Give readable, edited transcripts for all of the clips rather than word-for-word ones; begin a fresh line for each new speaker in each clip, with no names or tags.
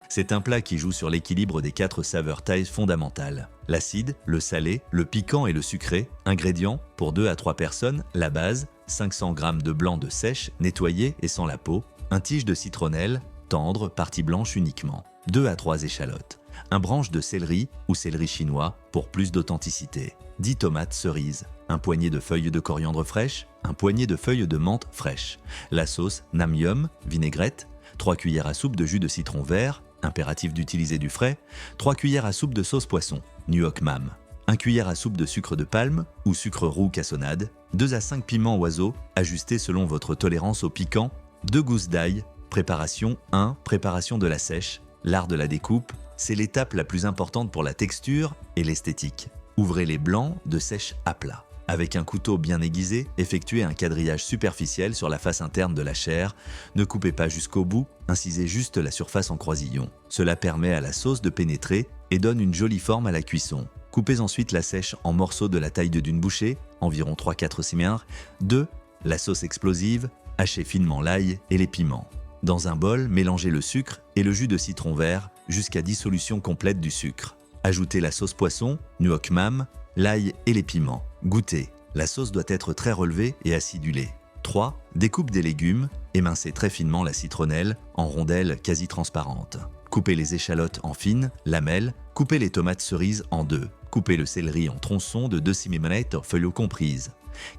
C'est un plat qui joue sur l'équilibre des 4 saveurs thaï fondamentales. L'acide, le salé, le piquant et le sucré. Ingrédients, pour 2 à 3 personnes, la base, 500 g de blanc de sèche, nettoyé et sans la peau, un tige de citronnelle, tendre, partie blanche uniquement, 2 à 3 échalotes, un branche de céleri ou céleri chinois pour plus d'authenticité, 10 tomates cerises, un poignet de feuilles de coriandre fraîches, un poignet de feuilles de menthe fraîches, la sauce nam yum, vinaigrette, 3 cuillères à soupe de jus de citron vert, impératif d'utiliser du frais, 3 cuillères à soupe de sauce poisson, nuoc mam, 1 cuillère à soupe de sucre de palme ou sucre roux cassonade, 2 à 5 piments oiseaux, ajustés selon votre tolérance au piquant, 2 gousses d'ail. Préparation 1. Préparation de la sèche. L'art de la découpe, c'est l'étape la plus importante pour la texture et l'esthétique. Ouvrez les blancs de sèche à plat. Avec un couteau bien aiguisé, effectuez un quadrillage superficiel sur la face interne de la chair. Ne coupez pas jusqu'au bout, incisez juste la surface en croisillon. Cela permet à la sauce de pénétrer et donne une jolie forme à la cuisson. Coupez ensuite la sèche en morceaux de la taille d'une bouchée, environ 3-4 cm. 2. La sauce explosive, hachez finement l'ail et les piments. Dans un bol, mélangez le sucre et le jus de citron vert jusqu'à dissolution complète du sucre. Ajoutez la sauce poisson, nuoc mam, l'ail et les piments. Goûtez. La sauce doit être très relevée et acidulée. 3. Découpe des légumes. Émincez très finement la citronnelle en rondelles quasi transparentes. Coupez les échalotes en fines, lamelles. Coupez les tomates cerises en 2. Coupez le céleri en tronçons de 2 cm feuilles comprises.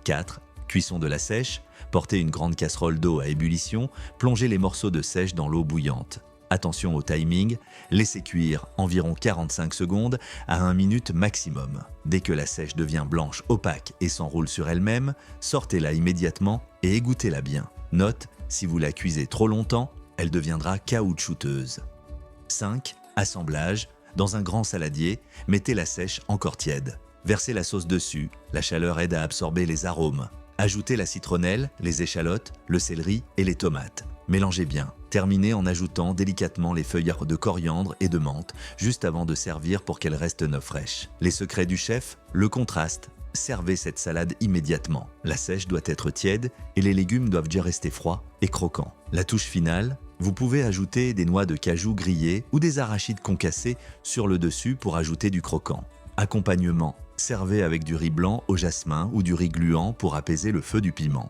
4. Cuisson de la sèche. Portez une grande casserole d'eau à ébullition, plongez les morceaux de sèche dans l'eau bouillante. Attention au timing, laissez cuire environ 45 secondes à 1 minute maximum. Dès que la sèche devient blanche opaque et s'enroule sur elle-même, sortez-la immédiatement et égouttez-la bien. Note, si vous la cuisez trop longtemps, elle deviendra caoutchouteuse. 5. Assemblage. Dans un grand saladier, mettez la sèche encore tiède. Versez la sauce dessus, la chaleur aide à absorber les arômes. Ajoutez la citronnelle, les échalotes, le céleri et les tomates. Mélangez bien. Terminez en ajoutant délicatement les feuilles de coriandre et de menthe, juste avant de servir pour qu'elles restent neuves fraîches. Les secrets du chef, le contraste. Servez cette salade immédiatement. La sèche doit être tiède et les légumes doivent déjà rester froids et croquants. La touche finale, vous pouvez ajouter des noix de cajou grillées ou des arachides concassés sur le dessus pour ajouter du croquant. Accompagnement. Servez avec du riz blanc au jasmin ou du riz gluant pour apaiser le feu du piment.